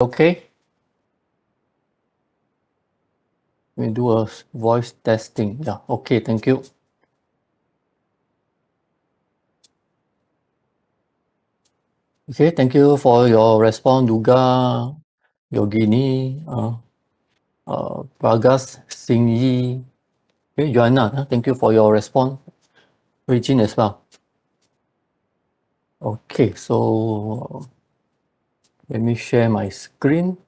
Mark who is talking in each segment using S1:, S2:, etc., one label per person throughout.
S1: Okay, we do a voice testing. Yeah, okay, thank you. Okay, thank you for your response, Duga, Yogini, Pragas, Singyi, okay, Joanna, thank you for your response. Regine as well. Okay, so let me share my screen.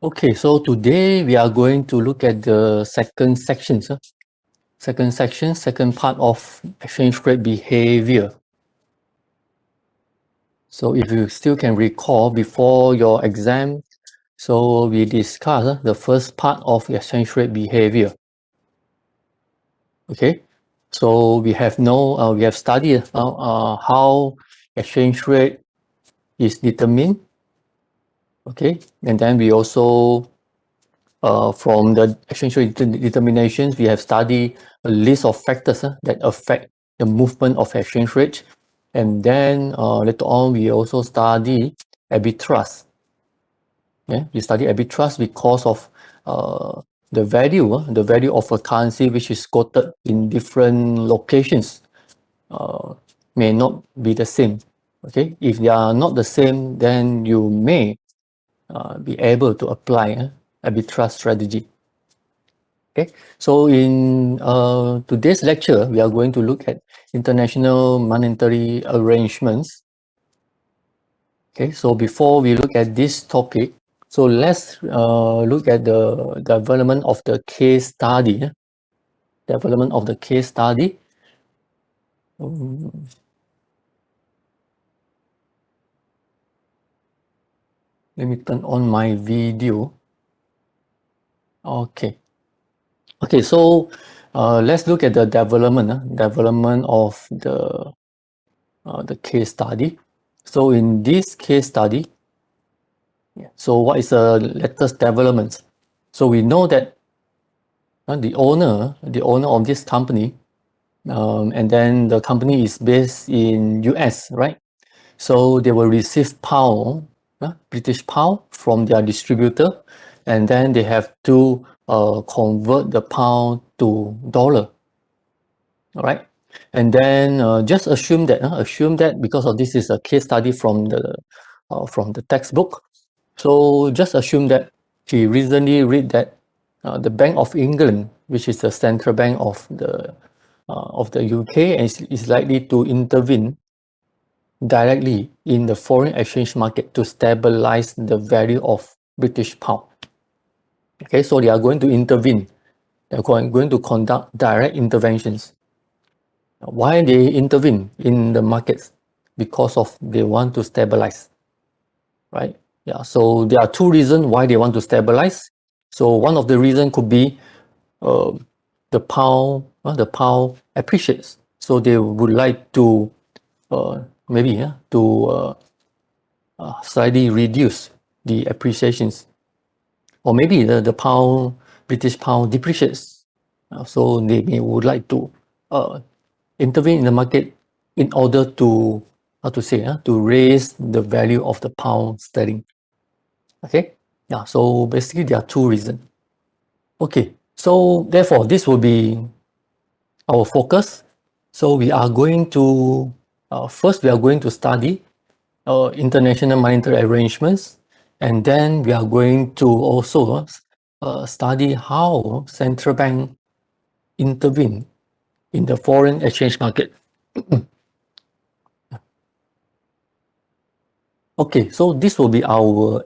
S1: Okay, so today we are going to look at the second section, second part of exchange rate behavior. So if you still can recall before your exam, so we discussed the first part of exchange rate behavior. Okay, so we have studied how exchange rate is determined. Okay, and then we also from the exchange rate determinations, we have studied a list of factors that affect the movement of exchange rate. And then later on, we also study arbitrage. Yeah, we study arbitrage because of the value of a currency which is quoted in different locations may not be the same. Okay, if they are not the same, then you may be able to apply arbitrage strategy. Okay, so in today's lecture, we are going to look at international monetary arrangements. Okay, so before we look at this topic, so let's look at the development of the case study. Development of the case study. Let me turn on my video. Okay. Okay, so let's look at the development of the case study. So in this case study, so what is the latest developments? So we know that the owner of this company, and then the company is based in US, right? So they will receive pound, British pound from their distributor, and then they have to convert the pound to dollar. All right, and then just assume that because of this is a case study from the textbook. So just assume that he recently read that the Bank of England, which is the central bank of the UK, is likely to intervene directly in the foreign exchange market to stabilize the value of British pound. Okay, so they are going to intervene. They are going to conduct direct interventions. Why they intervene in the markets? Because of they want to stabilize, right? Yeah, so there are two reasons why they want to stabilize. So one of the reason could be the pound appreciates. So they would like to maybe to slightly reduce the appreciations, or maybe the British pound depreciates. So they would like to intervene in the market in order to to raise the value of the pound sterling. Okay, yeah. So basically, there are two reasons. Okay, so therefore, this will be our focus. So we are going to first we are going to study international monetary arrangements, and then we are going to also study how central bank intervene in the foreign exchange market. Okay, so this will be our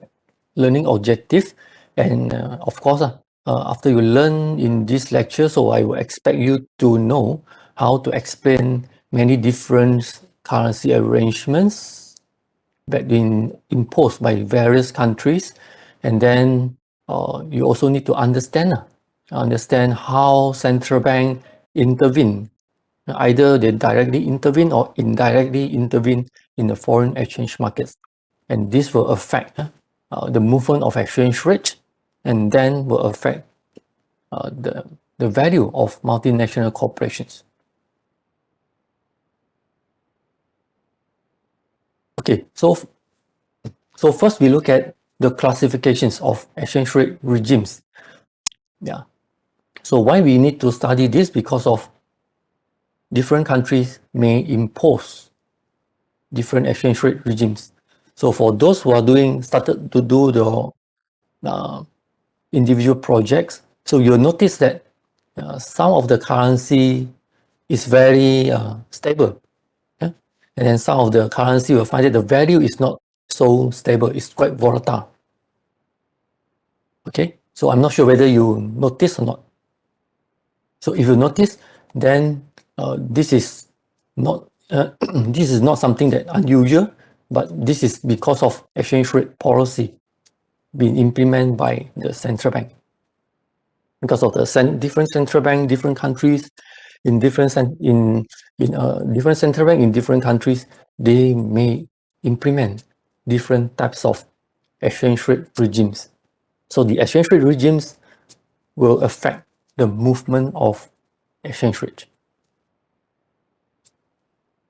S1: learning objective, and of course, after you learn in this lecture, so I will expect you to know how to explain many different currency arrangements that been imposed by various countries, and then you also need to understand how central bank intervene. Either they directly intervene or indirectly intervene in the foreign exchange markets, and this will affect the movement of exchange rate, and then will affect the value of multinational corporations. Okay, so first we look at the classifications of exchange rate regimes. Yeah. So why we need to study this? Because of different countries may impose different exchange rate regimes. So for those who are started to do the individual projects, so you'll notice that some of the currency is very stable. Yeah? And then some of the currency will find that the value is not so stable, it's quite volatile. Okay, so I'm not sure whether you notice or not. So if you notice, then this is not this is not something that unusual, but this is because of exchange rate policy being implemented by the central bank. Because of the different central bank, different countries, in different different central bank in different countries, they may implement different types of exchange rate regimes. So the exchange rate regimes will affect the movement of exchange rate.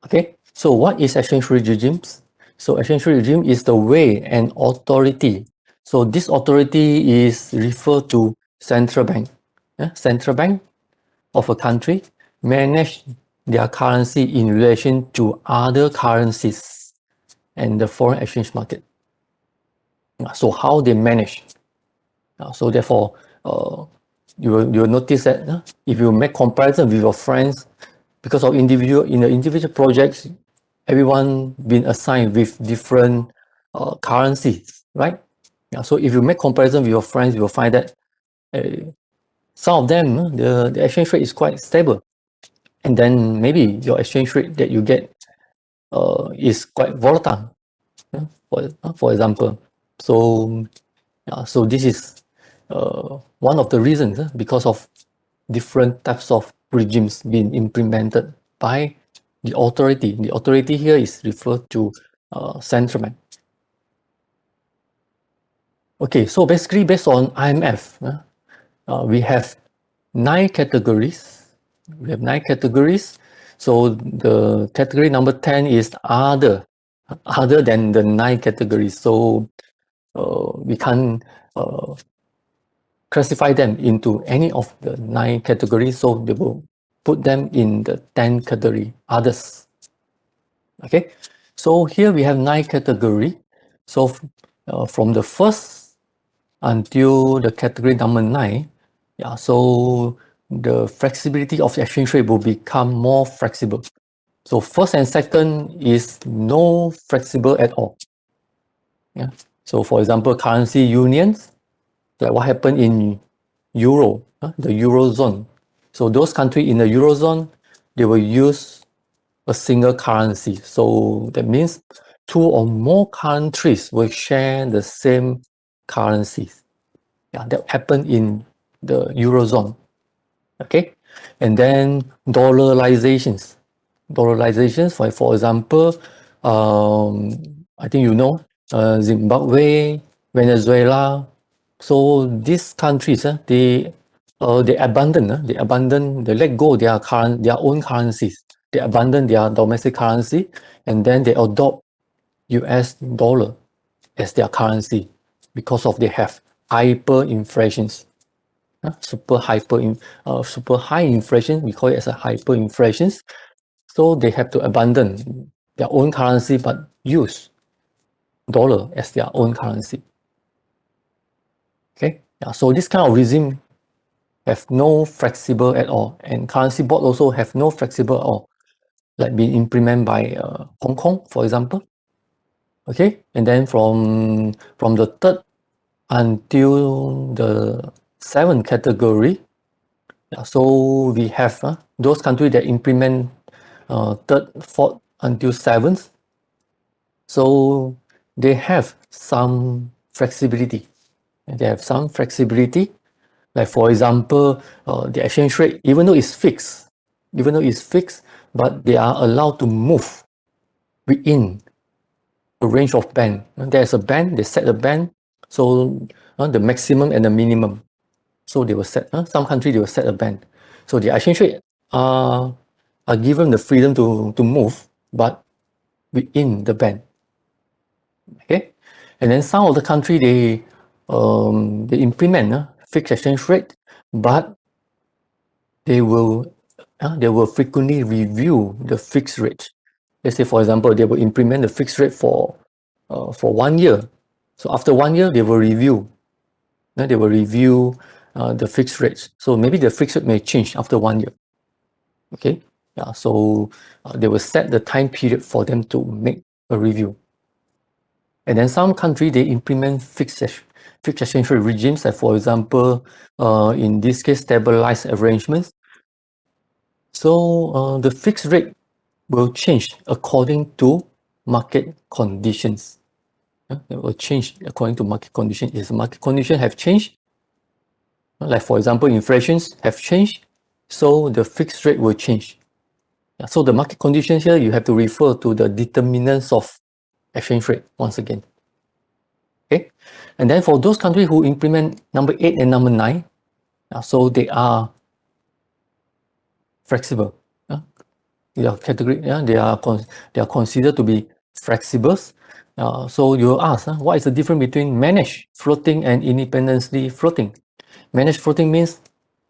S1: Okay, so what is exchange rate regimes? So exchange rate regime is the way and authority. So this authority is referred to central bank. Central bank of a country manage their currency in relation to other currencies and the foreign exchange market. So how they manage. So therefore, you will notice that if you make comparison with your friends, because of in the individual projects, everyone been assigned with different currencies, right? Yeah, so if you make comparison with your friends, you will find that some of them, the exchange rate is quite stable. And then maybe your exchange rate that you get is quite volatile, for example. So, so this is one of the reasons because of different types of regimes being implemented by the authority. The authority here is referred to central bank. Okay, so basically based on IMF, we have 9 categories. We have 9 categories. So the category number 10 is other than the 9 categories. So we can't classify them into any of the 9 categories. So they will put them in the 10 category, others. Okay, so here we have 9 category. So from the first until the category number 9, yeah, so the flexibility of the exchange rate will become more flexible. So first and second is no flexible at all. Yeah. So for example, currency unions, like what happened in Euro, the Eurozone. So those countries in the Eurozone, they will use a single currency. So that means 2 or more countries will share the same currencies. Yeah, that happened in the Eurozone. Okay, and then dollarizations. Dollarizations, for example, I think you know, Zimbabwe, Venezuela. So these countries, they abandon, they let go their own currencies. They abandon their domestic currency, and then they adopt US dollar as their currency because of they have hyperinflations. Super high inflation, we call it as a hyperinflation. So they have to abandon their own currency but use dollar as their own currency. Okay, Yeah, so this kind of regime have no flexible at all, and currency board also have no flexible at all, like being implemented by Hong Kong, for example. Okay, and then from the third until the seventh category, yeah, so we have those countries that implement third, fourth until seventh. So they have some flexibility. They have some flexibility. Like for example, the exchange rate, even though it's fixed, but they are allowed to move within a range of band. There's a band, they set a band, so the maximum and the minimum. So they will set, some country they will set a band. So the exchange rate are given the freedom to move, but within the band. Okay, and then some of the country they implement fixed exchange rate, but they will frequently review the fixed rate. Let's say, for example, they will implement the fixed rate for 1 year. So after 1 year, they will review. They will review the fixed rates. So maybe the fixed rate may change after 1 year. Okay, yeah. So they will set the time period for them to make a review. And then some country they implement fixed exchange rate regimes, like for example, in this case, stabilized arrangements. So the fixed rate will change according to market conditions. It will change according to market condition. If the market condition have changed, like for example, inflations have changed, so the fixed rate will change. So the market conditions here, you have to refer to the determinants of exchange rate once again. Okay, and then for those countries who implement number 8 and number 9, so they are flexible. Their category, they are considered to be flexibles. So you ask, what is the difference between managed floating and independently floating? Managed floating means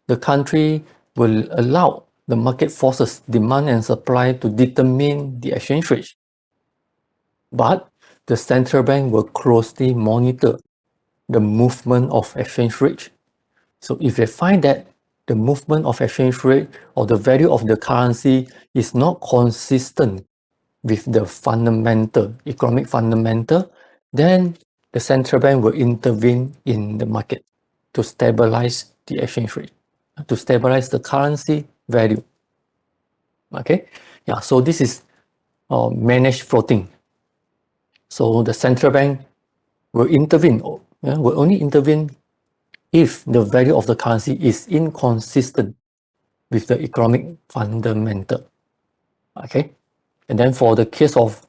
S1: the country will allow the market forces, demand and supply, to determine the exchange rate. But the central bank will closely monitor the movement of exchange rate. So if they find that the movement of exchange rate or the value of the currency is not consistent with the economic fundamental, then the central bank will intervene in the market to stabilize the exchange rate, to stabilize the currency value. Okay, yeah, so this is managed floating. So the central bank will intervene, will only intervene if the value of the currency is inconsistent with the economic fundamental. Okay, and then for the case of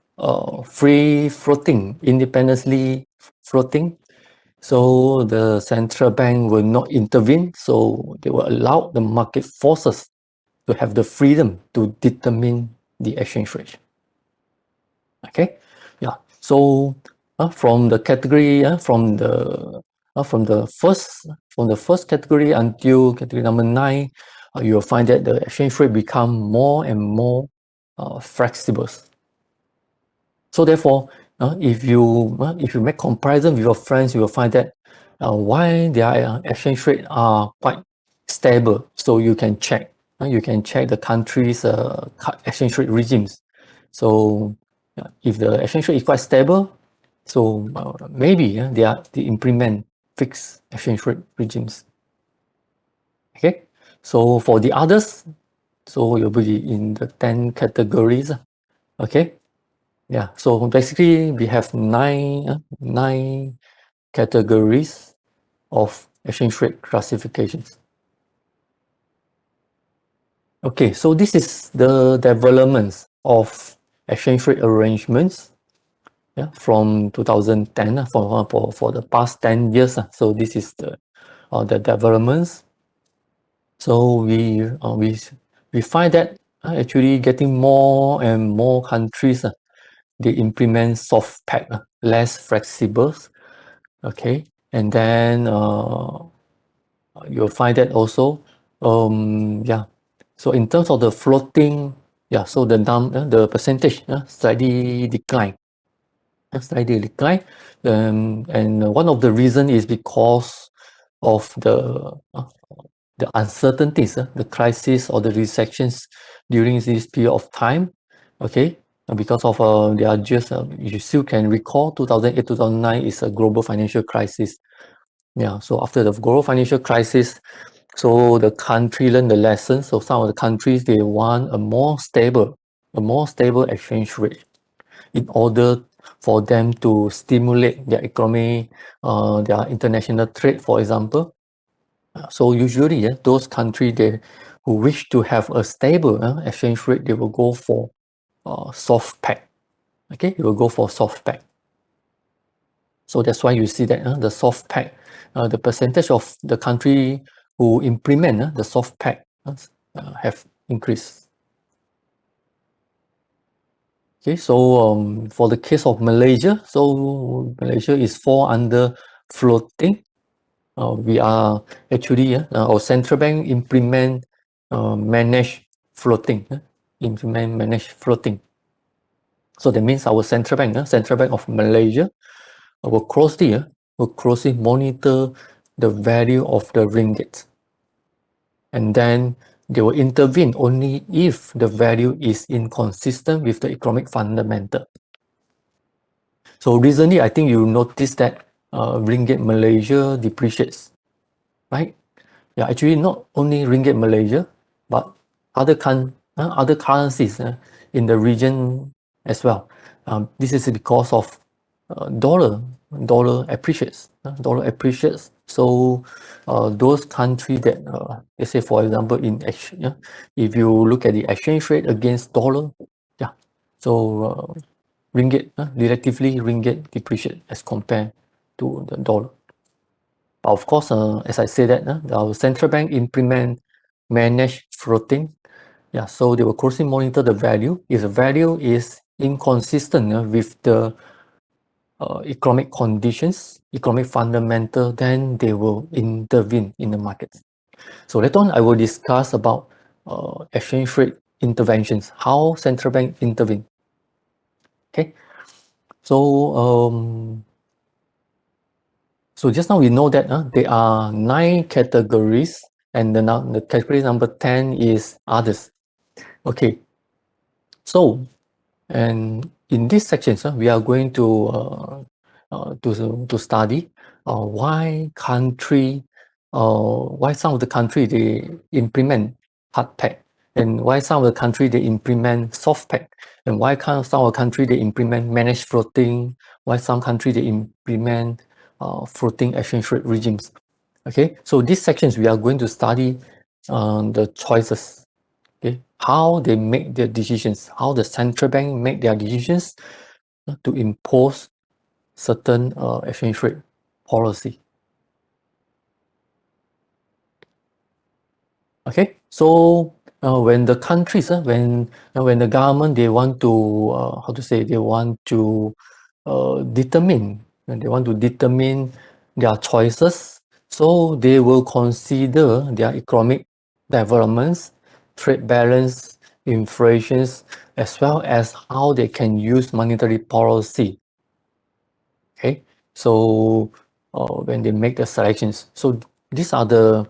S1: free floating, independently floating, so the central bank will not intervene, so they will allow the market forces to have the freedom to determine the exchange rate. Okay, yeah. So from the category, from the first category until category number 9, you'll find that the exchange rate become more and more flexible. So therefore, if you make comparison with your friends, you will find that why their exchange rate are quite stable. So you can check. You can check the country's exchange rate regimes. So if the exchange rate is quite stable, so maybe they implement fixed exchange rate regimes. Okay. So for the others, so you'll be in the 10 categories. Okay. Yeah, so basically we have nine categories of exchange rate classifications. Okay, so this is the developments of exchange rate arrangements, from 2010, for the past 10 years. So this is the developments. So we find that actually getting more and more countries they implement soft peg, less flexible. Okay, and then you'll find that also, yeah. So in terms of the floating, so the percentage slightly decline, and one of the reason is because of the uncertainties, the crisis or the recessions during this period of time, okay, because of they are just you still can recall 2008 2009 is a global financial crisis. Yeah, so after the global financial crisis, so the country learned the lesson. So some of the countries, they want a more stable exchange rate in order for them to stimulate their economy, their international trade, for example. So usually, yeah, those countries who wish to have a stable exchange rate, they will go for soft peg. Okay, they will go for soft peg. So that's why you see that the soft peg, the percentage of the country who implement the soft peg have increased. Okay, so for the case of Malaysia, so Malaysia is fall under floating. We are actually our central bank implement manage floating, implement manage floating. So that means our central bank of Malaysia will closely monitor the value of the ringgit, and then they will intervene only if the value is inconsistent with the economic fundamental. So recently, I think you noticed that ringgit Malaysia depreciates, right? Yeah, actually not only ringgit Malaysia, but other currencies in the region as well. This is because of dollar appreciates. Dollar appreciates. So those countries that, let's say for example, if you look at the exchange rate against dollar, yeah, so ringgit, relatively ringgit depreciate as compared to the dollar. But of course, as I said that our central bank implement manage floating. Yeah, so they will closely monitor the value. If the value is inconsistent with the economic conditions, economic fundamental, then they will intervene in the markets. So later on, I will discuss about exchange rate interventions, how central bank intervene. Okay, so so just now we know that there are 9 categories, and the category number 10 is others. Okay, so and in this section, we are going to study why some of the country they implement hard peg, and why some of the country they implement soft peg, and why some of the country they implement managed floating, why some country they implement floating exchange rate regimes. Okay, so these sections we are going to study the choices. Okay, how they make their decisions, how the central bank make their decisions to impose certain exchange rate policy. Okay, so when the countries, when the government they want to they want to determine, when they want to determine their choices, so they will consider their economic developments, trade balance, inflations, as well as how they can use monetary policy. Okay, so when they make the selections, so these are the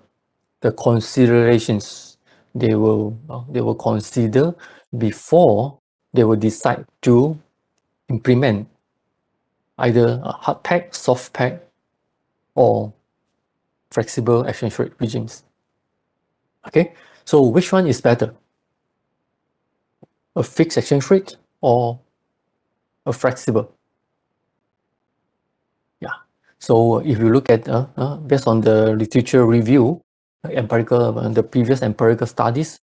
S1: considerations they will consider before they will decide to implement either a hard peg, soft peg, or flexible exchange rate regimes. Okay, so which one is better? A fixed exchange rate or a flexible? Yeah. So if you look at based on the literature review, the previous empirical studies,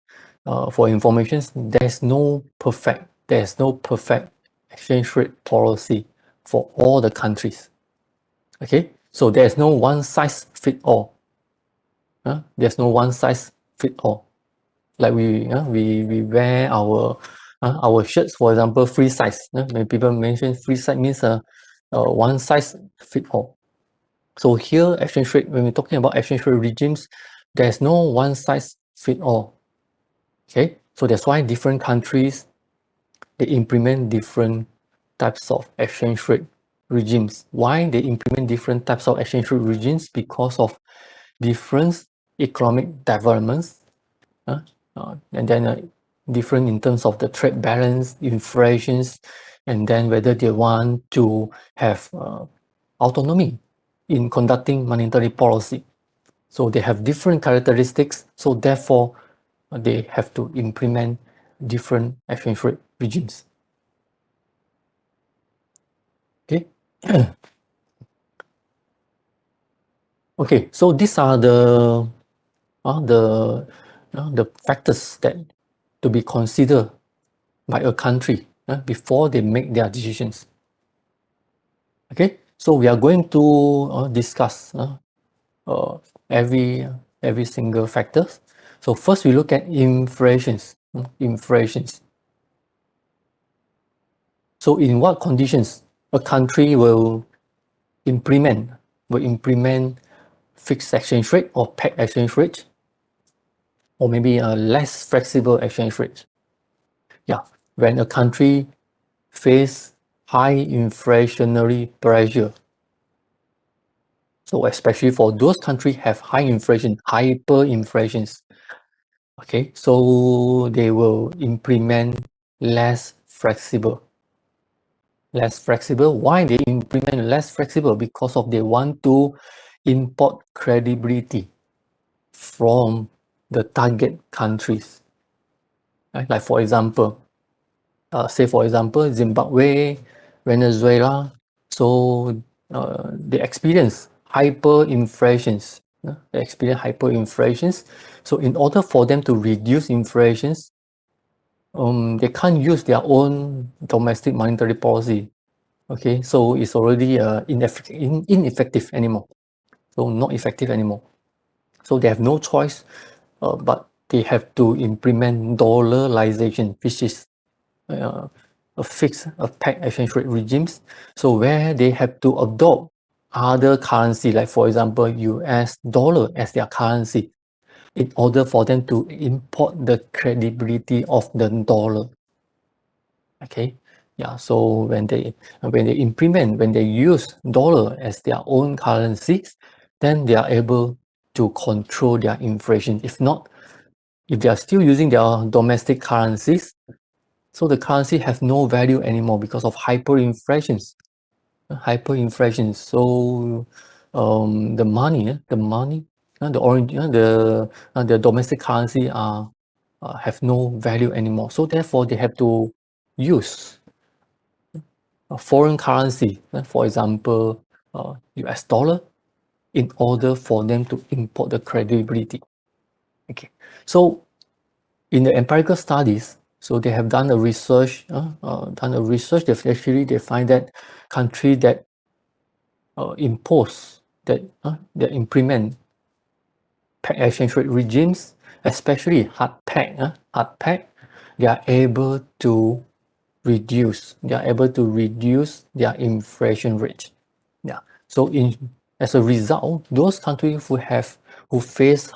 S1: for information, there's no perfect exchange rate policy for all the countries. Okay, so there's no one size fit all. There's no one size fit all. Like we wear our shirts, for example, free size. When people mention free size means one size fit all. So here, exchange rate, when we're talking about exchange rate regimes, there's no one size fit all. Okay, so that's why different countries they implement different types of exchange rate regimes. Why they implement different types of exchange rate regimes? Because of different economic developments, and then different in terms of the trade balance, inflations, and then whether they want to have autonomy in conducting monetary policy. So they have different characteristics, so therefore they have to implement different exchange rate regimes. Okay. Okay, so these are the factors that to be considered by a country before they make their decisions. Okay, so we are going to discuss every single factors. So first we look at inflations. Inflations. So in what conditions a country will implement fixed exchange rate or pegged exchange rate, or maybe a less flexible exchange rate? Yeah, when a country face high inflationary pressure. So especially for those countries have high inflation, hyperinflations. Okay, so they will implement less flexible. Less flexible. Why they implement less flexible? Because of they want to import credibility from the target countries. Right? Like for example, say for example, Zimbabwe, Venezuela, so they experience hyperinflations. They experience hyperinflations. So in order for them to reduce inflations, they can't use their own domestic monetary policy. Okay, so it's already ineffective anymore. So not effective anymore. So they have no choice, but they have to implement dollarization, which is a fixed, a pegged exchange rate regimes. So where they have to adopt other currency, like for example, US dollar as their currency, in order for them to import the credibility of the dollar. Okay, yeah. So when they when they use dollar as their own currencies, then they are able to control their inflation. If not, if they are still using their domestic currencies, so the currency has no value anymore because of hyperinflations. Hyperinflation. So the money, the orange, the domestic currency are have no value anymore. So therefore, they have to use a foreign currency, for example, US dollar, in order for them to import the credibility. Okay, so in the empirical studies, so they have done a research, they find that country that that implement peg exchange rate regimes, especially hard peg, they are able to reduce their inflation rate. Yeah. So as a result, those countries who face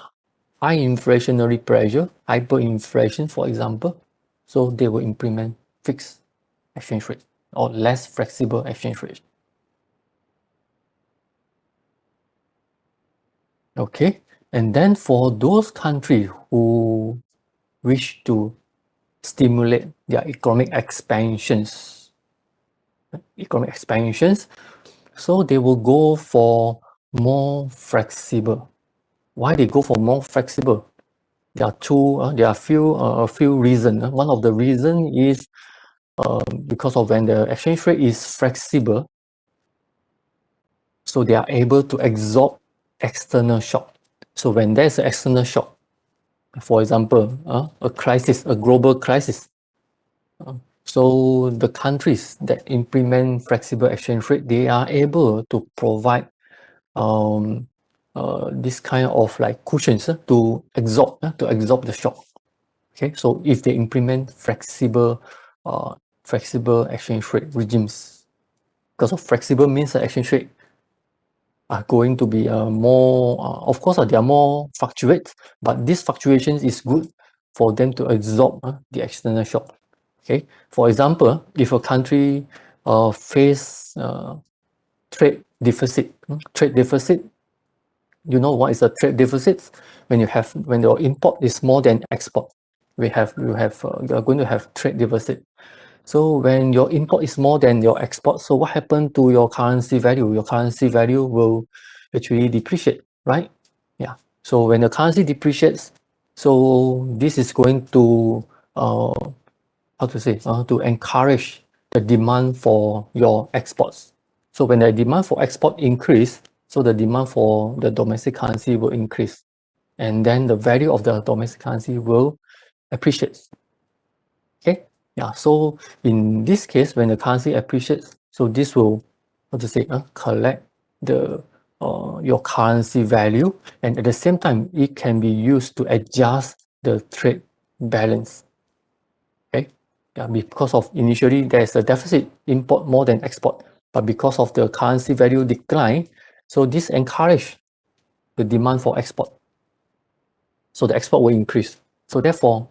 S1: high inflationary pressure, hyperinflation, for example, so they will implement fixed exchange rate or less flexible exchange rate. Okay, and then for those countries who wish to stimulate their economic expansions, so they will go for more flexible. Why they go for more flexible? There are a few reasons. One of the reason is because of when the exchange rate is flexible, so they are able to absorb external shock. So when there's an external shock, for example, a global crisis, so the countries that implement flexible exchange rate, they are able to provide this kind of like cushions to absorb the shock. Okay, so if they implement flexible exchange rate regimes, because of flexible means the exchange rate are going to be more, of course, they are more fluctuates, but this fluctuations is good for them to absorb the external shock. Okay, for example, if a country face trade deficit. Trade deficit, you know what is a trade deficit? When your import is more than export, you are going to have trade deficit. So when your import is more than your export, so what happened to your currency value? Your currency value will actually depreciate, right? Yeah. So when the currency depreciates, so this is going to to encourage the demand for your exports. So when the demand for export increase, so the demand for the domestic currency will increase, and then the value of the domestic currency will appreciate. Okay, yeah. So in this case, when the currency appreciates, so this will collect the your currency value, and at the same time, it can be used to adjust the trade balance. Okay, yeah, because of initially there's a deficit, import more than export, but because of the currency value decline, so this encourage the demand for export. So the export will increase. So therefore,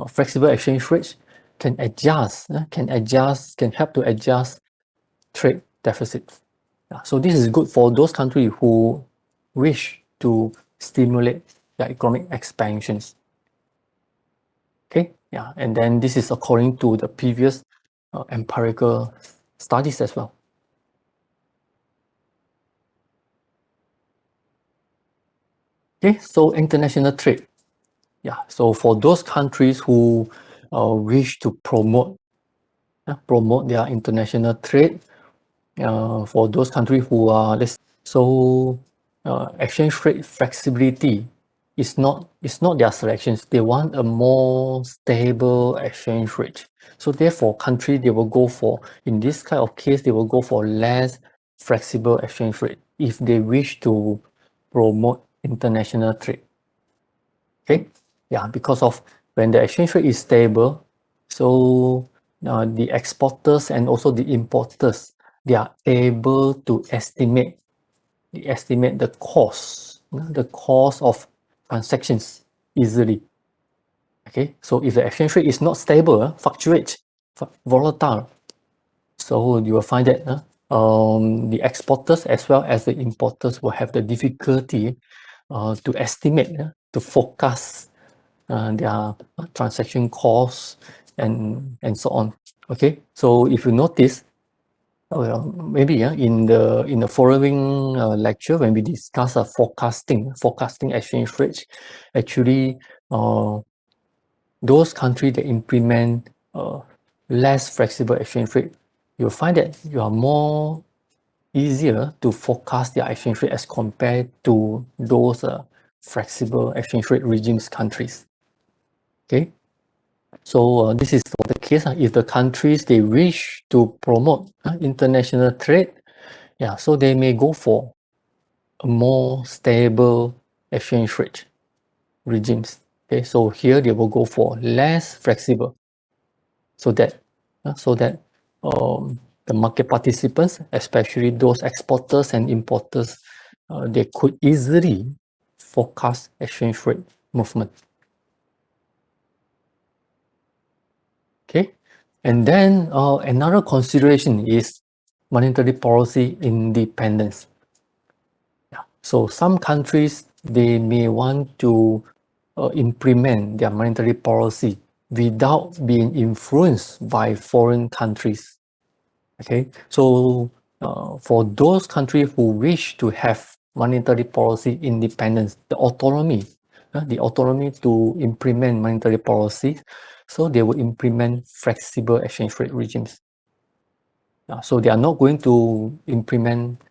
S1: flexible exchange rates can help to adjust trade deficits. Yeah, so this is good for those countries who wish to stimulate their economic expansions. Okay, yeah, and then this is according to the previous empirical studies as well. Okay, so international trade. Yeah, so for those countries who wish to promote their international trade, for those countries who are exchange rate flexibility is not their selections. They want a more stable exchange rate. So therefore, they will go for, in this kind of case, they will go for less flexible exchange rate if they wish to promote international trade. Okay, yeah, because of when the exchange rate is stable, so the exporters and also the importers, they are able to estimate the cost of transactions easily. Okay, so if the exchange rate is not stable, fluctuates, volatile, so you will find that the exporters as well as the importers will have the difficulty to estimate, to forecast their transaction costs and so on. Okay, so if you notice, maybe in the following lecture when we discuss forecasting exchange rates, actually those countries that implement less flexible exchange rate, you'll find that you are more easier to forecast their exchange rate as compared to those flexible exchange rate regimes countries. Okay, so this is for the case if the countries they wish to promote international trade, yeah, so they may go for a more stable exchange rate regimes. Okay, so here they will go for less flexible, so that the market participants, especially those exporters and importers, they could easily forecast exchange rate movement. Okay, and then another consideration is monetary policy independence. Yeah. So some countries they may want to implement their monetary policy without being influenced by foreign countries. Okay, so for those countries who wish to have monetary policy independence, the autonomy to implement monetary policy, so they will implement flexible exchange rate regimes. So they are not going to implement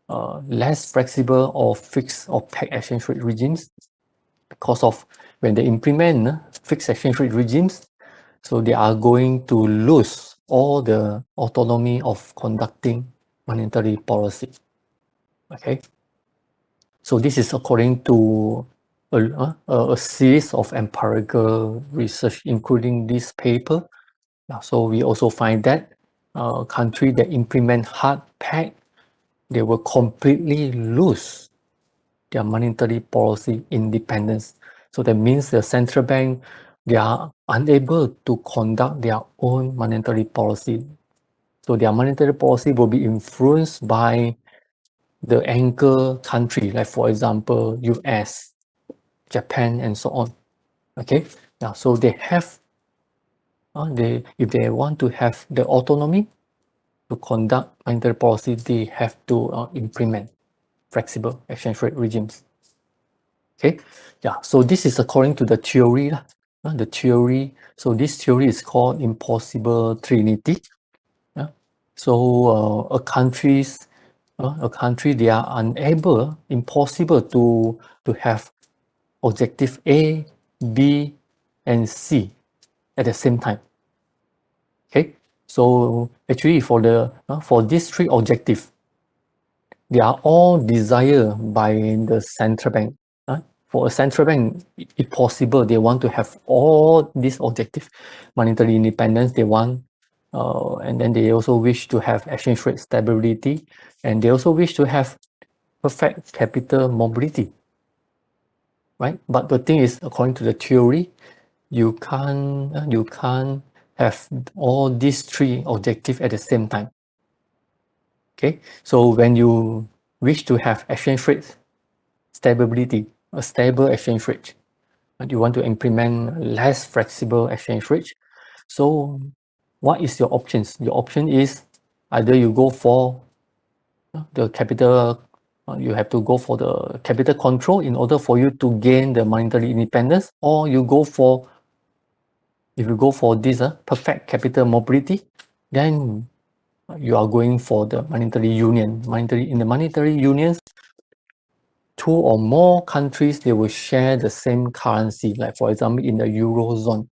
S1: less flexible or fixed or pegged exchange rate regimes, because of when they implement fixed exchange rate regimes, so they are going to lose all the autonomy of conducting monetary policy. Okay, so this is according to a series of empirical research, including this paper. So we also find that countries that implement hard peg, they will completely lose their monetary policy independence. So that means the central bank, they are unable to conduct their own monetary policy. So their monetary policy will be influenced by the anchor country, like for example, US, Japan, and so on. Okay, now so they have, if they want to have the autonomy to conduct monetary policy, they have to implement flexible exchange rate regimes. Okay, yeah, so this is according to the theory. The theory, so this theory is called impossible trinity. Yeah. So a country, they are unable, impossible to have objective A, B, and C at the same time. Okay, so actually for these three objectives, they are all desired by the central bank. For a central bank, if possible, they want to have all these objectives: monetary independence. They want, and then they also wish to have exchange rate stability, and they also wish to have perfect capital mobility. Right? But the thing is, according to the theory, you can't have all these three objectives at the same time. Okay, so when you wish to have exchange rate stability, a stable exchange rate, and you want to implement less flexible exchange rate, so what is your options? Your option is either you go for the capital, you have to go for the capital control in order for you to gain the monetary independence, or if you go for this perfect capital mobility, then you are going for the monetary union. In the monetary unions, two or more countries, they will share the same currency, like for example in the eurozone.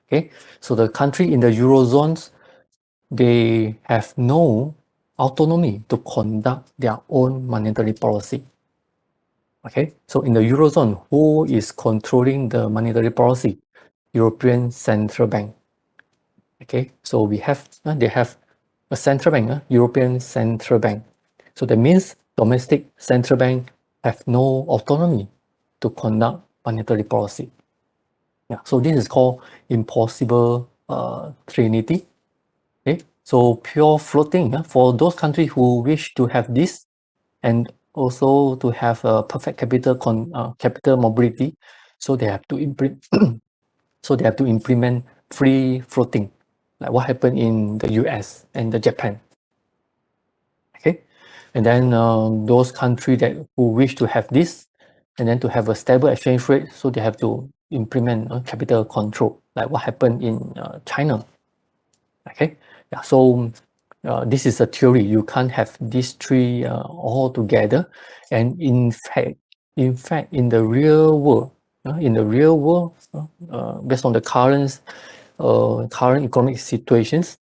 S1: Okay, so the country in the eurozones, they have no autonomy to conduct their own monetary policy. Okay, so in the eurozone, who is controlling the monetary policy? European Central Bank. Okay, so they have a central bank, European Central Bank. So that means domestic central bank have no autonomy to conduct monetary policy. Yeah, so this is called impossible trinity. Okay, so pure floating, for those countries who wish to have this and also to have a perfect capital mobility, so they have to implement free floating, like what happened in the US and the Japan. Okay, and then those countries who wish to have this and then to have a stable exchange rate, so they have to implement capital control, like what happened in China. Okay, yeah, so this is a theory. You can't have these three all together, and in fact, in the real world, based on the current economic situations,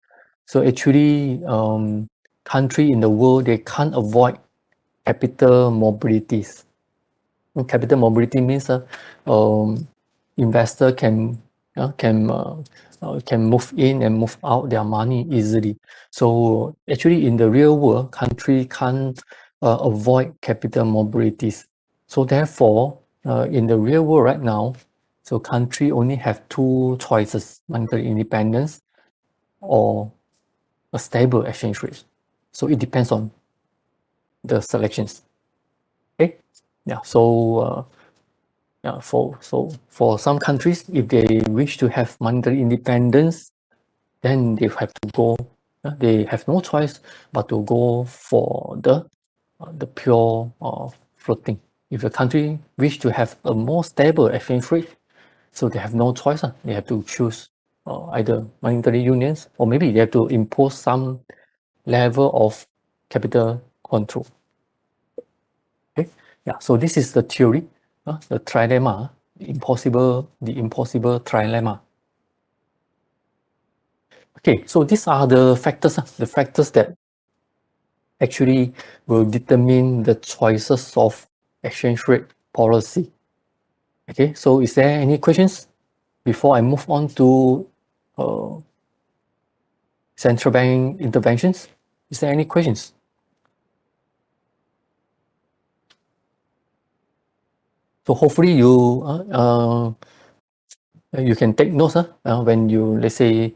S1: so actually, country in the world, they can't avoid capital mobilities. Capital mobility means investor can move in and move out their money easily. So actually, in the real world, country can't avoid capital mobilities. So therefore, in the real world right now, so country only have two choices: monetary independence or a stable exchange rate. So it depends on the selections. Okay, yeah. So yeah, for some countries, if they wish to have monetary independence, then they have to go. They have no choice but to go for the pure floating. If a country wish to have a more stable exchange rate, so they have no choice. They have to choose either monetary unions, or maybe they have to impose some level of capital control. Okay, yeah. So this is the theory, the trilemma, the impossible trilemma. Okay, so these are the factors that actually will determine the choices of exchange rate policy. Okay, so is there any questions before I move on to uh, central bank interventions? Is there any questions? So hopefully you can take notes when you, let's say,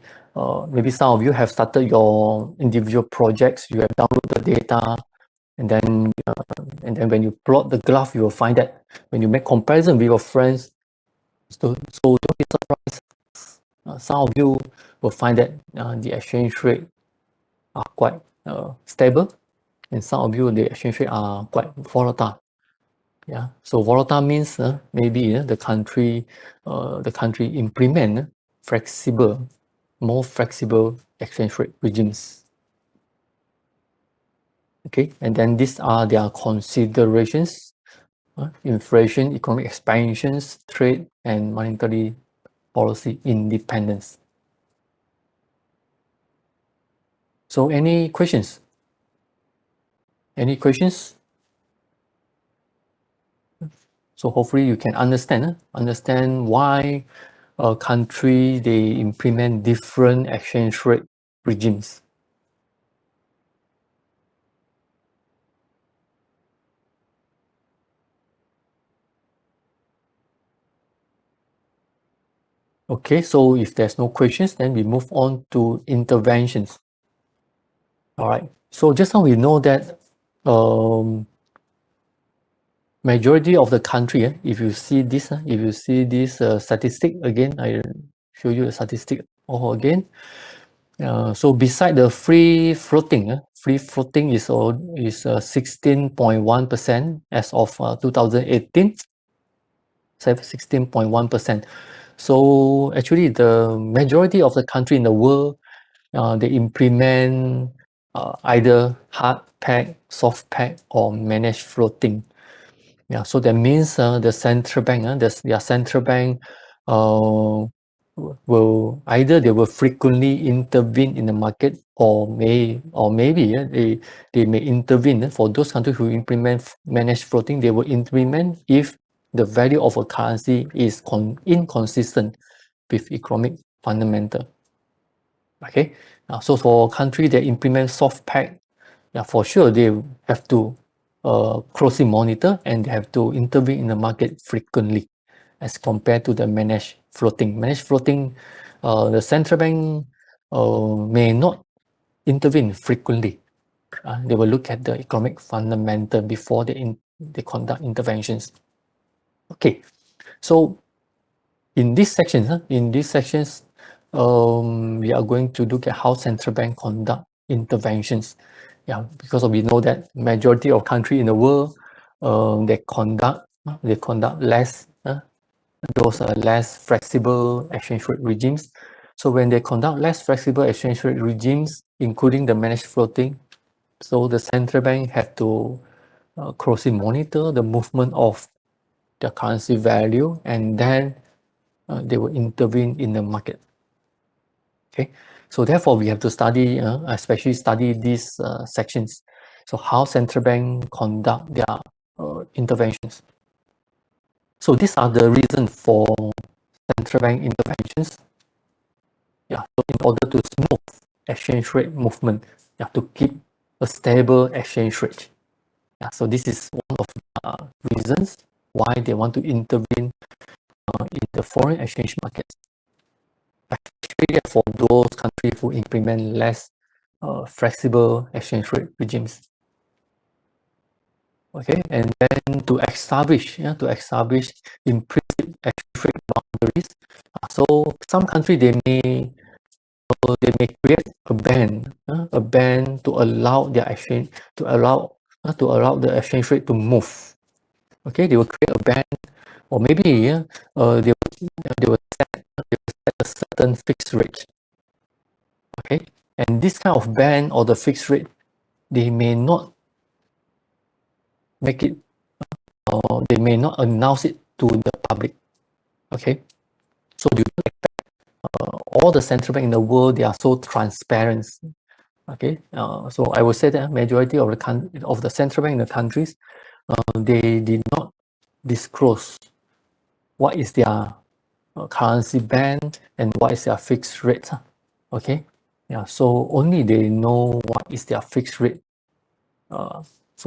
S1: maybe some of you have started your individual projects. You have downloaded the data, and then when you plot the graph, you will find that when you make comparison with your friends, so don't be surprised. Some of you will find that the exchange rate are quite stable, and some of you the exchange rate are quite volatile. Yeah, so volatile means maybe the country implement more flexible exchange rate regimes. Okay, and then these are their considerations: inflation, economic expansions, trade, and monetary policy independence. So, any questions? Any questions? So hopefully you can understand why a country they implement different exchange rate regimes. Okay, so if there's no questions, then we move on to interventions. All right. So just now we know that majority of the country, if you see this statistic again, I show you the statistic all again. So beside the free floating is 16.1% as of 2018, 16.1%. So actually the majority of the country in the world, they implement either hard peg, soft peg, or managed floating. Yeah, so that means the central bank, their central bank will either they will frequently intervene in the market, or maybe they may intervene for those countries who implement managed floating. They will implement if the value of a currency is inconsistent with economic fundamental. Okay, so for country that implement soft peg, yeah, for sure they have to closely monitor, and they have to intervene in the market frequently as compared to the managed floating. Managed floating, the central bank may not intervene frequently. They will look at the economic fundamental before they conduct interventions. Okay, so in these sections, we are going to look at how central bank conduct interventions. Yeah, because we know that majority of country in the world, they conduct those less flexible exchange rate regimes. So when they conduct less flexible exchange rate regimes, including the managed floating, so the central bank have to closely monitor the movement of the currency value, and then they will intervene in the market. Okay, so therefore we have to study, especially study these sections. So how central bank conduct their interventions. So these are the reasons for central bank interventions. Yeah, so in order to smooth exchange rate movement, you have to keep a stable exchange rate. Yeah, so this is one of the reasons why they want to intervene in the foreign exchange markets, especially for those countries who implement less flexible exchange rate regimes. Okay, and then to establish implicit exchange rate boundaries. So some countries they may create a band to allow their exchange to allow the exchange rate to move. Okay, they will create a band, or maybe they will set a certain fixed rate. Okay, and this kind of band or the fixed rate, they may not make it, or they may not announce it to the public. Okay, so you don't expect all the central bank in the world they are so transparent. Okay, so I would say that majority of the central bank in the countries, they did not disclose what is their currency band and what is their fixed rate. Okay, yeah, so only they know what is their fixed rate. So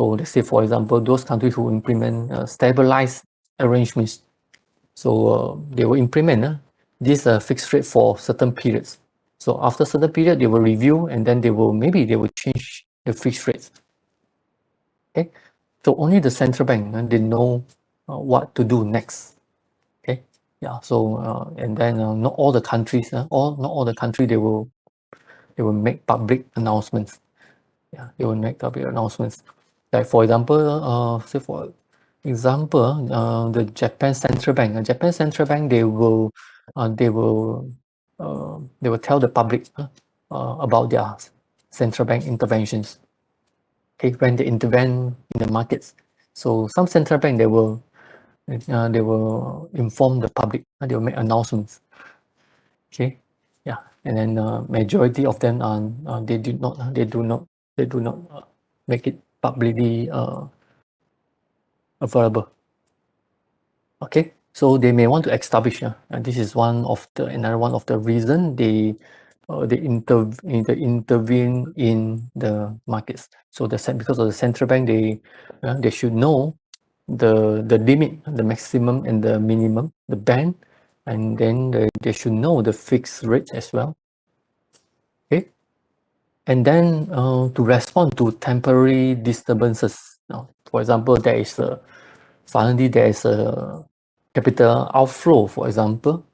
S1: let's say, for example, those countries who implement stabilized arrangements, so they will implement this fixed rate for certain periods. So after a certain period, they will review and then maybe they will change the fixed rates. Okay, so only the central bank they know what to do next. Okay, yeah. So and then not all the countries, not all the country they will make public announcements. Yeah, they will make public announcements. Like for example, the Japan Central Bank. Japan Central Bank they will tell the public about their central bank interventions. Okay, when they intervene in the markets. So some central bank they will inform the public. They will make announcements. Okay, yeah, and then majority of them are they do not make it publicly available. Okay, so they may want to establish, and this is another one of the reason they intervene in the markets. So because of the central bank, they should know the limit, the maximum and the minimum, the band, and then they should know the fixed rate as well. Okay, and then to respond to temporary disturbances. For example, suddenly there is a capital outflow. For example,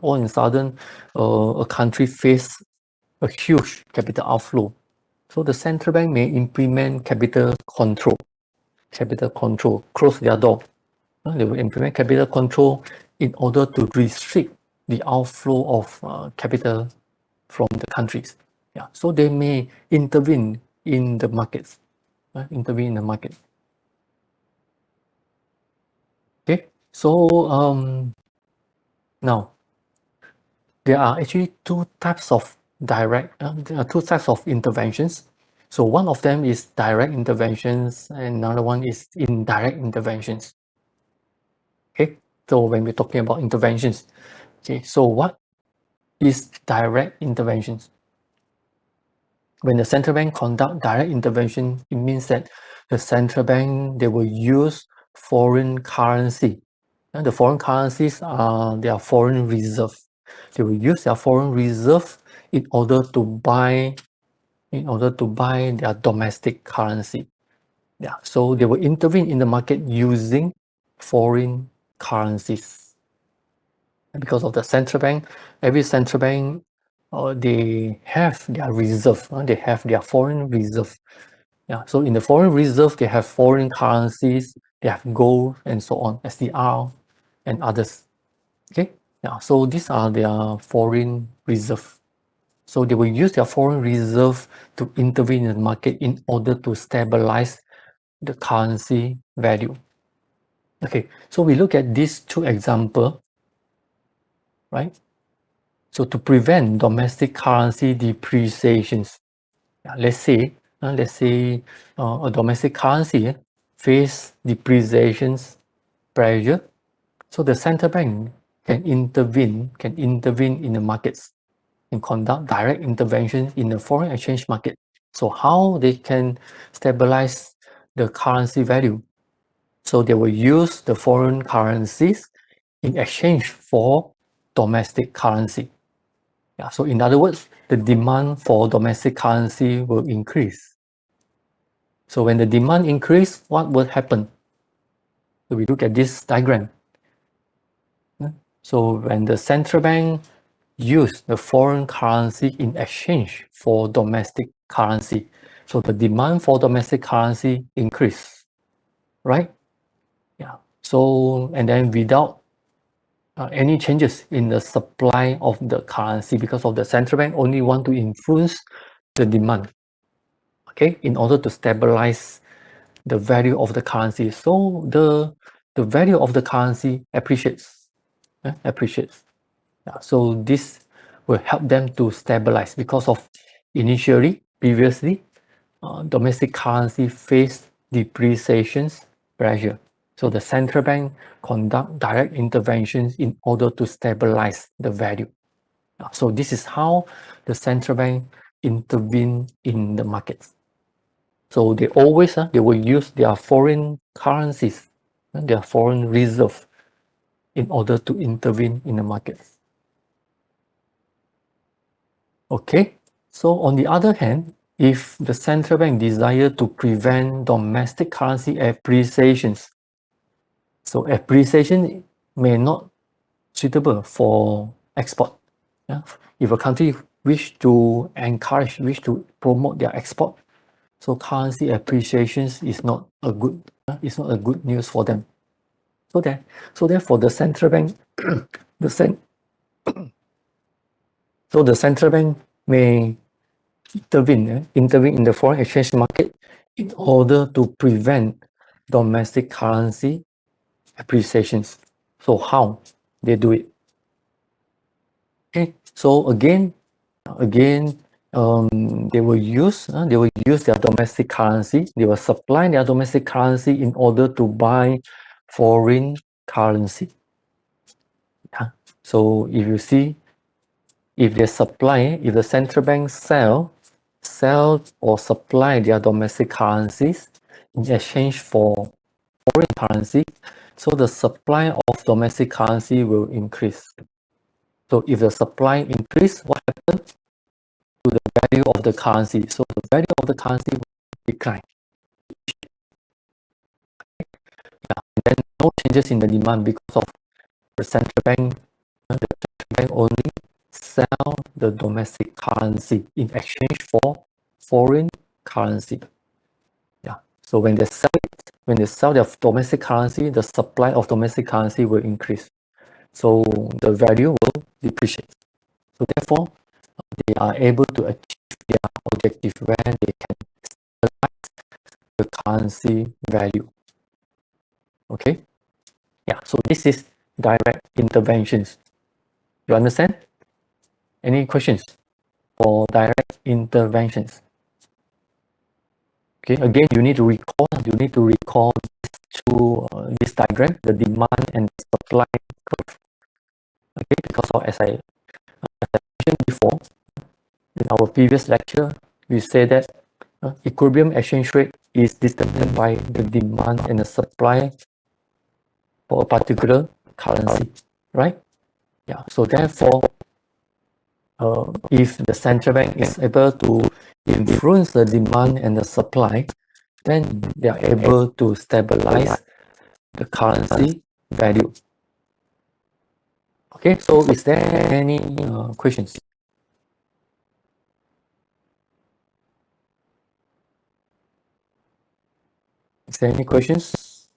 S1: all in sudden, a country face a huge capital outflow. So the central bank may implement capital control. Close their door. They will implement capital control in order to restrict the outflow of capital from the countries. Yeah, so they may intervene in the markets. Okay, so now there are actually two types of interventions. So one of them is direct interventions, and another one is indirect interventions. Okay, so when we're talking about interventions, okay, so what is direct interventions? When the central bank conduct direct intervention, it means that the central bank they will use foreign currency. And the foreign currencies are their foreign reserve. They will use their foreign reserve in order to buy their domestic currency. Yeah, so they will intervene in the market using foreign currencies. And because of the central bank, every central bank they have their reserve. They have their foreign reserve. Yeah, so in the foreign reserve, they have foreign currencies, they have gold and so on, SDR and others. Okay, yeah, so these are their foreign reserve. So they will use their foreign reserve to intervene in the market in order to stabilize the currency value. Okay, so we look at these two examples, right? So to prevent domestic currency depreciations, let's say a domestic currency face depreciations pressure, so the central bank can intervene in the markets and conduct direct interventions in the foreign exchange market. So how they can stabilize the currency value? So they will use the foreign currencies in exchange for domestic currency. Yeah, so in other words, the demand for domestic currency will increase. So when the demand increase, what will happen? So we look at this diagram. So when the central bank use the foreign currency in exchange for domestic currency, so the demand for domestic currency increase, right? Yeah. So and then without any changes in the supply of the currency, because of the central bank only want to influence the demand, okay, in order to stabilize the value of the currency. So the value of the currency appreciates. Yeah, so this will help them to stabilize because of previously, domestic currency faced depreciations pressure. So the central bank conduct direct interventions in order to stabilize the value. So this is how the central bank intervene in the markets. So they will use their foreign currencies, their foreign reserve, in order to intervene in the markets. Okay, so on the other hand, if the central bank desire to prevent domestic currency appreciations, so appreciation may not suitable for export. Yeah? If a country wish to encourage, wish to promote their export, so currency appreciations is not a good, it's not a good news for them. So therefore the central bank, the so the central bank may intervene in the foreign exchange market in order to prevent domestic currency appreciations. So how they do it? Okay, so again, they will use their domestic currency. They will supply their domestic currency in order to buy foreign currency. Yeah. So if you see, if they supply, if the central bank sell or supply their domestic currencies in exchange for foreign currency, so the supply of domestic currency will increase. So if the supply increase, what happens to the value of the currency? So the value of the currency will decline. Yeah. And then no changes in the demand because of the central bank. The central bank only sell the domestic currency in exchange for foreign currency. Yeah. So when they sell their domestic currency, the supply of domestic currency will increase. So the value will depreciate. So therefore, they are able to achieve their objective when they can stabilize the currency value. Okay? Yeah, so this is direct interventions. You understand? Any questions for direct interventions? Okay, again, you need to recall this diagram, the demand and supply curve. Okay, because as I mentioned before, in our previous lecture, we said that equilibrium exchange rate is determined by the demand and the supply for a particular currency, right? Yeah. So therefore, if the central bank is able to influence the demand and the supply, then they are able to stabilize the currency value. Okay. So is there any questions? Is there any questions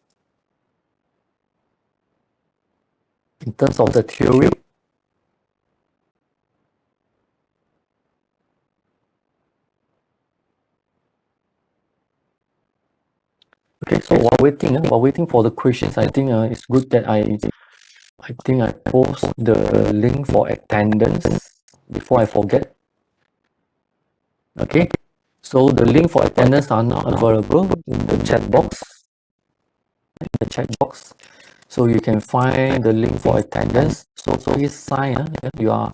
S1: in terms of the theory? Okay, so while waiting for the questions, I think it's good that I post the link for attendance before I forget. Okay, so the link for attendance are now available in the chat box. So you can find the link for attendance. So please sign. You are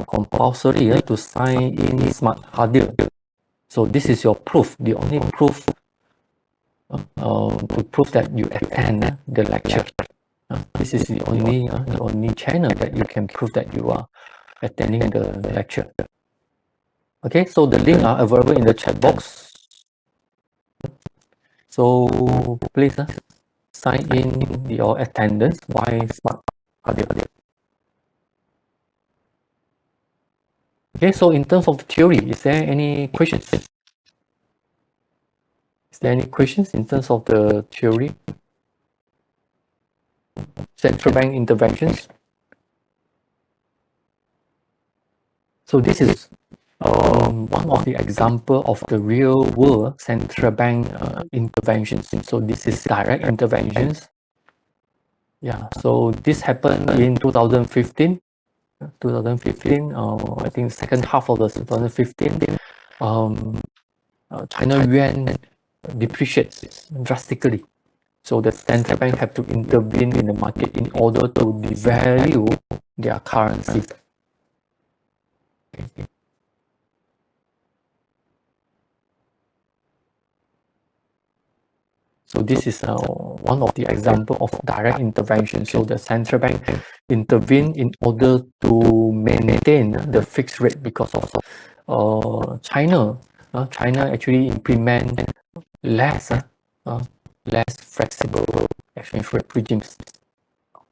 S1: compulsory to sign in Smart Hadir. So this is your proof. The only proof to prove that you attend the lecture. This is the only channel that you can prove that you are attending the lecture. Okay, so the link are available in the chat box. So please sign in your attendance by Smart Hadir. Okay, so in terms of the theory, is there any questions? Is there any questions in terms of the theory? Central bank interventions. So this is one of the example of the real world central bank interventions. So this is direct interventions. Yeah, so this happened in 2015. I think second half of the 2015, China yuan depreciates drastically. So the central bank have to intervene in the market in order to devalue their currency. So this is one of the example of direct intervention. So the central bank intervene in order to maintain the fixed rate because of China. China actually implement less less flexible exchange rate regimes.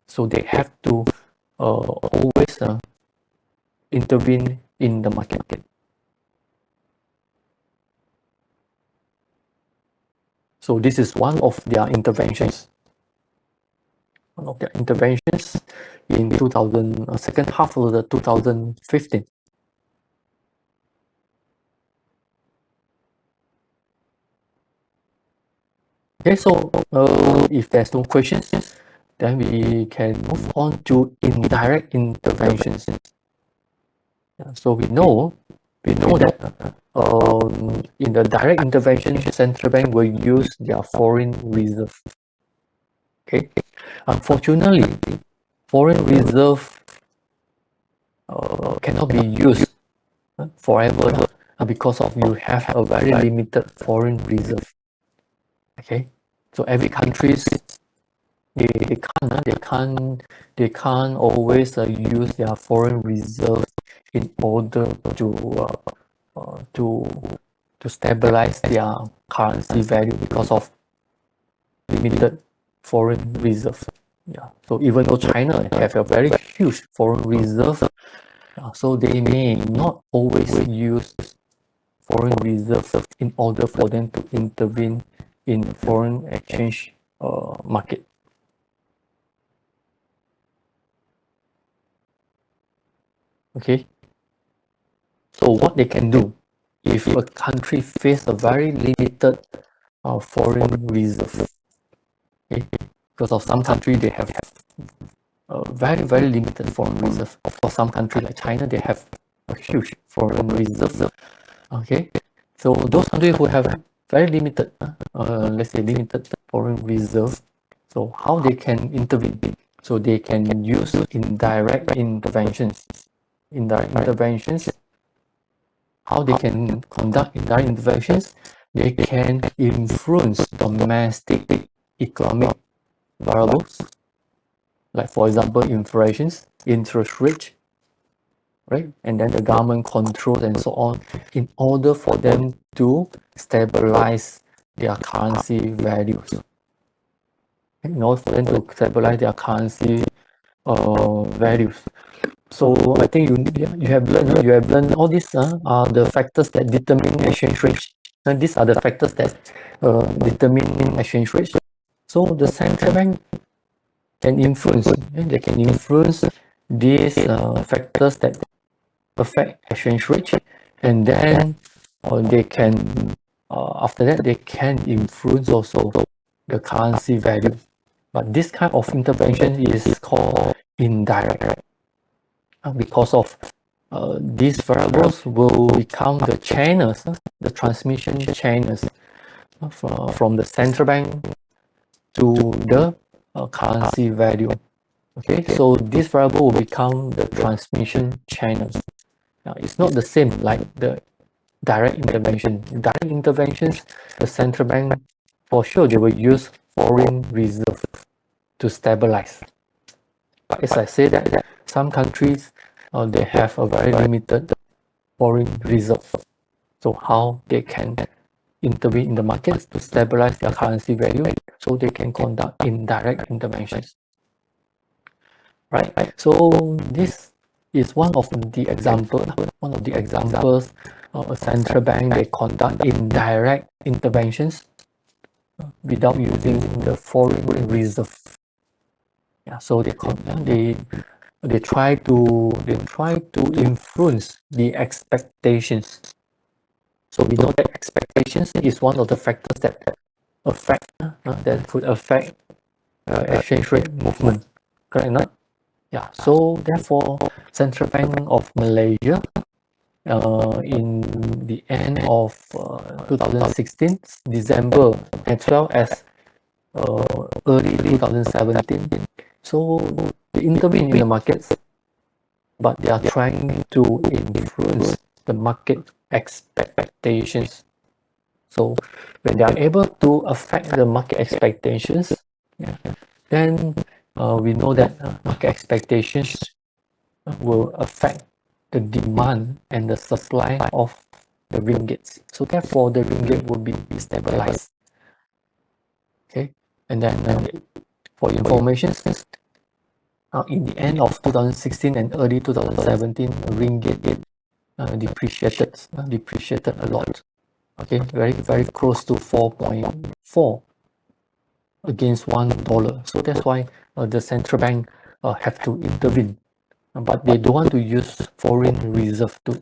S1: So they have to always intervene in the market. So this is one of their interventions. One of their interventions in second half of the 2015. Okay, so if there's no questions, then we can move on to indirect interventions. So we know that in the direct intervention, central bank will use their foreign reserve. Okay, unfortunately, foreign reserve cannot be used forever because of you have a very limited foreign reserve. Okay, so every countries they can't always use their foreign reserve in order to stabilize their currency value because of limited foreign reserve. Yeah. So even though China have a very huge foreign reserve, so they may not always use foreign reserve in order for them to intervene in foreign exchange market. Okay. So what they can do if a country face a very limited foreign reserve, okay? Because of some country they have very limited foreign reserve. Of course, some country like China they have a huge foreign reserve. Okay, so those countries who have very limited, let's say limited foreign reserve, so how they can intervene? So they can use indirect interventions. Indirect interventions. How they can conduct indirect interventions? They can influence domestic economic variables, like for example, inflations, interest rate, right? And then the government controls and so on, in order for them to stabilize their currency values. In order for them to stabilize their currency values. So I think you have learned all these are the factors that determine exchange rate. And these are the factors that determine exchange rate. So the central bank can influence. They can influence these factors that affect exchange rate, and then they can after that they can influence also the currency value. But this kind of intervention is called indirect because of these variables will become the channels, the transmission channels from the central bank to the currency value. Okay, so this variable will become the transmission channels. Now, it's not the same like the direct intervention. Direct interventions, the central bank, for sure, they will use foreign reserve to stabilize. But as I said, that some countries, they have a very limited foreign reserve. So how they can intervene in the markets to stabilize their currency value, so they can conduct indirect interventions. Right? So this is one of the examples of a central bank they conduct indirect interventions without using the foreign reserve. Yeah, so they try to influence the expectations. So we know that expectations is one of the factors that could affect exchange rate movement. Correct, not? Yeah, so therefore, Central Bank of Malaysia in the end of 2016, December, as well as early 2017, so they intervene in the markets, but they are trying to influence the market expectations. So when they are able to affect the market expectations, yeah, then we know that market expectations will affect the demand and the supply of the ringgits. So therefore, the ringgit will be stabilized. Okay, and then for information, in the end of 2016 and early 2017, ringgit depreciated a lot. Okay, very close to 4.4 against $1. So that's why the central bank have to intervene, but they don't want to use foreign reserve to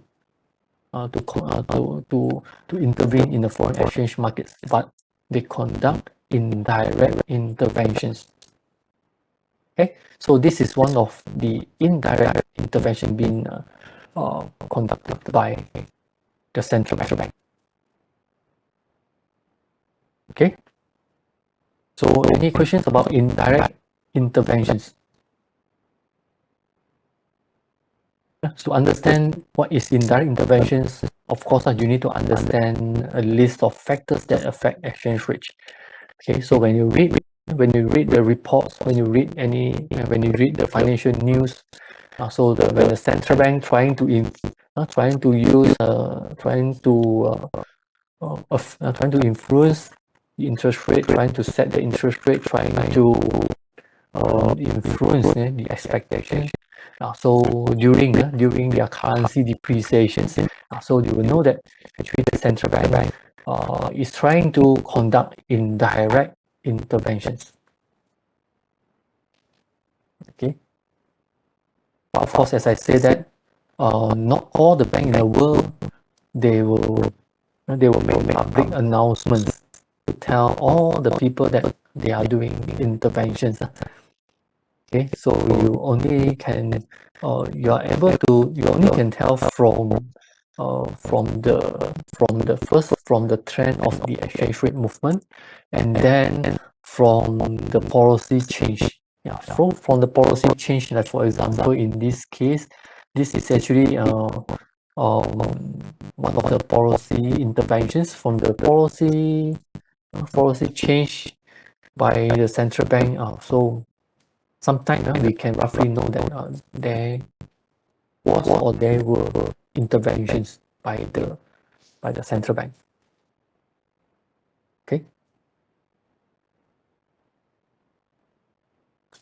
S1: intervene in the foreign exchange markets, but they conduct indirect interventions. Okay, so this is one of the indirect intervention being conducted by the central bank. Okay, so any questions about indirect interventions? To understand what is indirect interventions, of course, you need to understand a list of factors that affect exchange rate. Okay, so when you read the reports, when you read the financial news, when the central bank trying to influence the interest rate, trying to set the interest rate, trying to influence the expectation. So during their currency depreciation, so you will know that actually the central bank is trying to conduct indirect interventions. Okay, but of course, as I say that not all the banks in the world they will make public announcements to tell all the people that they are doing interventions. Okay, so you only can you only can tell from the trend of the exchange rate movement, and then from the policy change. Yeah, from the policy change, like for example, in this case, this is actually one of the policy interventions from the policy change by the central bank. So sometimes we can roughly know that there was or there were interventions by the central bank. Okay.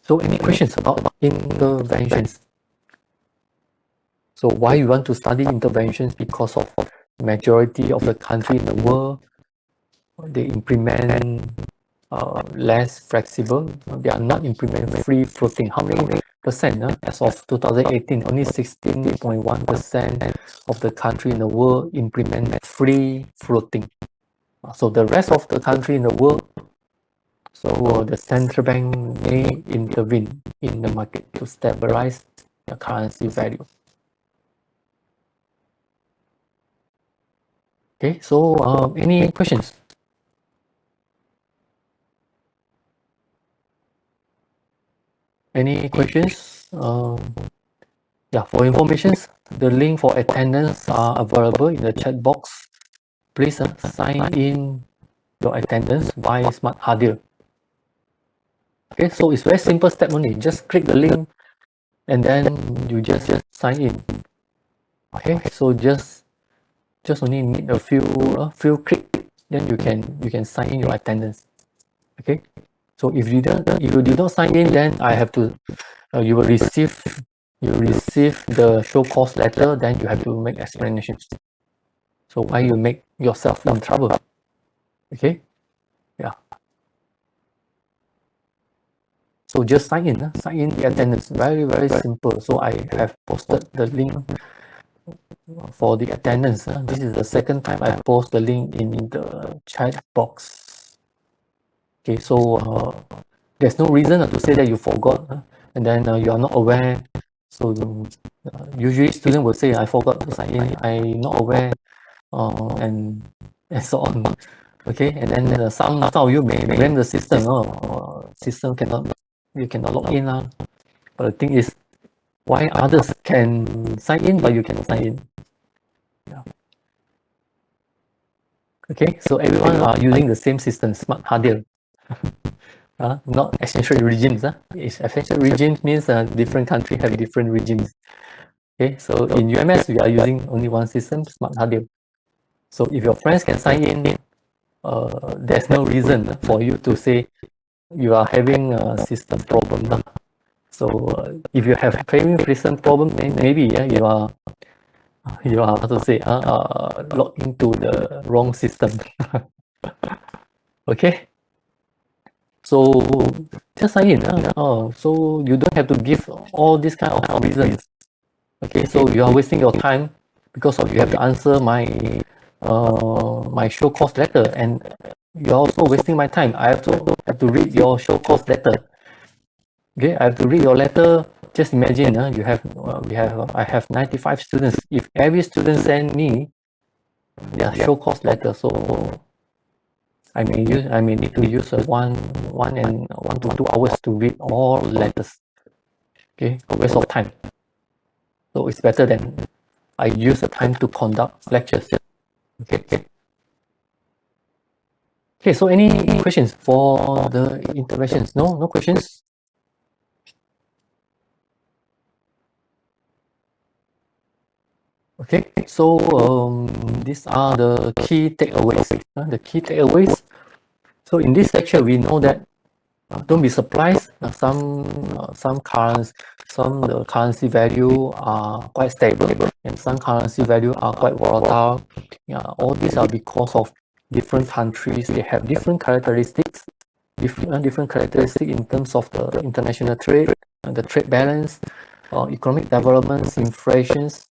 S1: So any questions about interventions? So why you want to study interventions? Because of majority of the country in the world, they implement less flexible. They are not implementing free floating. How many percent? As of 2018, only 16.1% of the country in the world implement free floating. So the rest of the country in the world, so the central bank may intervene in the market to stabilize the currency value. Okay, so any questions? Any questions? Yeah, for information, the link for attendance are available in the chat box. Please sign in your attendance via Smart Hadir. Okay, so it's very simple step only. Just click the link and then you just sign in. Okay, so just only need a few click, then you can sign in your attendance. Okay, so if you did not sign in, then I have to you will receive the show cause letter, then you have to make explanations. So why you make yourself in trouble? Okay, yeah. So just sign in the attendance. Very simple. So I have posted the link for the attendance. This is the second time I post the link in the chat box. Okay, so there's no reason to say that you forgot, and then you are not aware. So usually students will say, I forgot to sign in, I'm not aware, and so on. Okay, and then some of you may blame the system. System you cannot log in. But the thing is, why others can sign in but you cannot sign in? Yeah. Okay, so everyone are using the same system, smart Hadir. Not exchange rate regimes. Exchange rate regimes means different country have different regimes. Okay, so in UMS we are using only one system, smart Hadir. So if your friends can sign in, there's no reason for you to say you are having a system problem. So if you have having system problem, then maybe you are how to say logged into the wrong system. Okay, so just sign in. So you don't have to give all these kind of reasons. Okay, so you are wasting your time because of you have to answer my show cause letter, and you're also wasting my time. I have to read your show cause letter. Okay, I have to read your letter. Just imagine, I have 95 students. If every student send me their show cause letter, so I may need to use one to 2 hours to read all letters. Okay, a waste of time. So it's better than I use the time to conduct lectures. Okay. Okay, so any questions for the interventions? No questions? Okay, so these are the key takeaways. The key takeaways. So in this lecture, we know that don't be surprised. Some the currency value are quite stable, and some currency value are quite volatile. Yeah, all these are because of different countries. They have different characteristics, different characteristics in terms of the international trade, the trade balance, economic developments, inflations,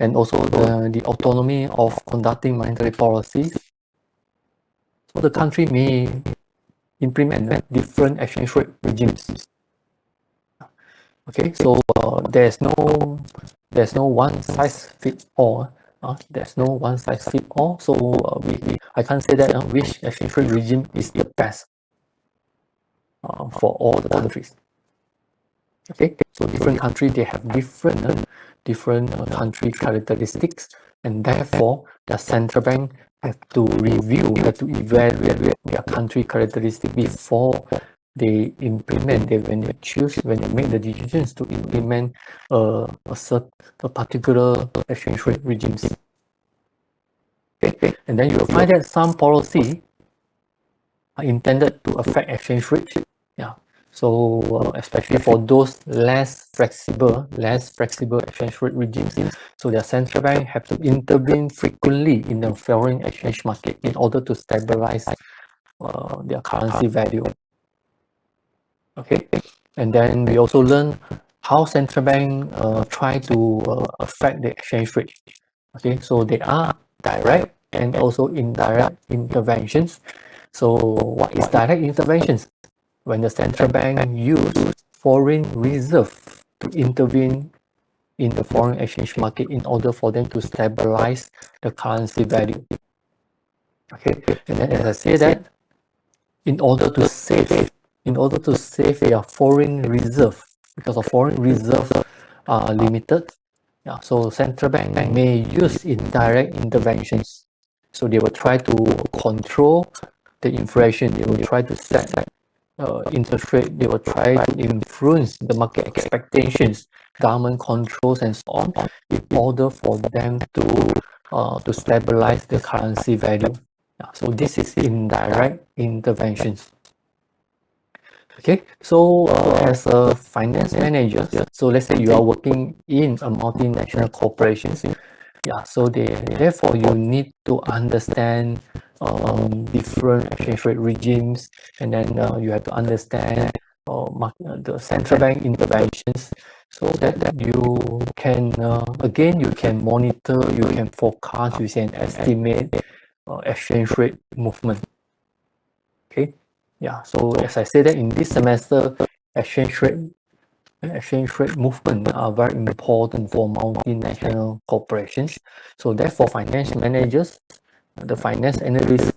S1: and also the autonomy of conducting monetary policies. So the country may implement different exchange rate regimes. Okay, so there's no one size fit all. There's no one size fit all. So I can't say that which exchange rate regime is the best for all the countries. Okay, so different country they have different country characteristics, and therefore the central bank have to evaluate their country characteristic before they implement. When they make the decisions to implement a particular exchange rate regimes. Okay, and then you will find that some policy are intended to affect exchange rate. Yeah. So especially for those less flexible exchange rate regimes, so the central bank have to intervene frequently in the foreign exchange market in order to stabilize their currency value. Okay, and then we also learn how central bank try to affect the exchange rate. Okay, so there are direct and also indirect interventions. So what is direct interventions? When the central bank use foreign reserve to intervene in the foreign exchange market in order for them to stabilize the currency value. Okay, and then as I say that, in order to save their foreign reserve, because of foreign reserve are limited. Yeah, so central bank may use indirect interventions. So they will try to control the inflation. They will try to set interest rate. They will try to influence the market expectations, government controls, and so on, in order for them to stabilize the currency value. Yeah, so this is indirect interventions. Okay, so as a finance manager, so let's say you are working in a multinational corporation. Yeah, so therefore you need to understand different exchange rate regimes, and then you have to understand the central bank interventions, so that you can again you can monitor, you can forecast, you can estimate exchange rate movement. Okay, yeah. So as I said that in this semester, exchange rate movement are very important for multinational corporations. So therefore, finance managers, the finance analysts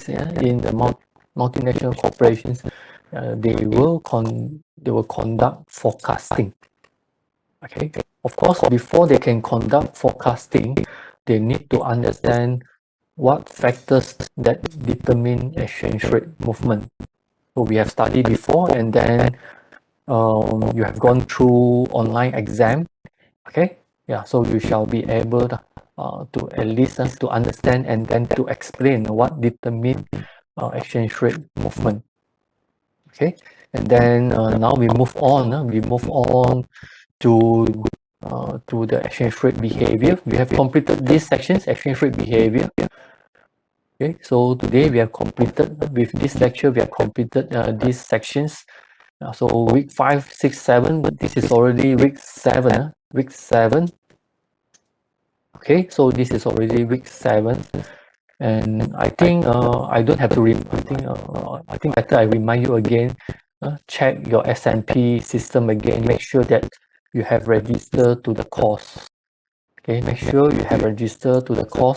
S1: in the multinational corporations, they will conduct forecasting. Okay, of course, before they can conduct forecasting, they need to understand what factors that determine exchange rate movement. So we have studied before, and then you have gone through online exam. Okay, yeah, so you shall be able to at least to understand and then to explain what determine exchange rate movement. Okay, and then now we move on. We move on to the exchange rate behavior. We have completed these sections, exchange rate behavior. Okay, so today we have completed with this lecture. We have completed these sections. So week 5, 6, 7. This is already week 7. Week 7. Okay, so this is already week 7, and I think I don't have to. I think better I remind you again. Check your S&P system again. Make sure that you have registered to the course. Okay, make sure you have registered to the course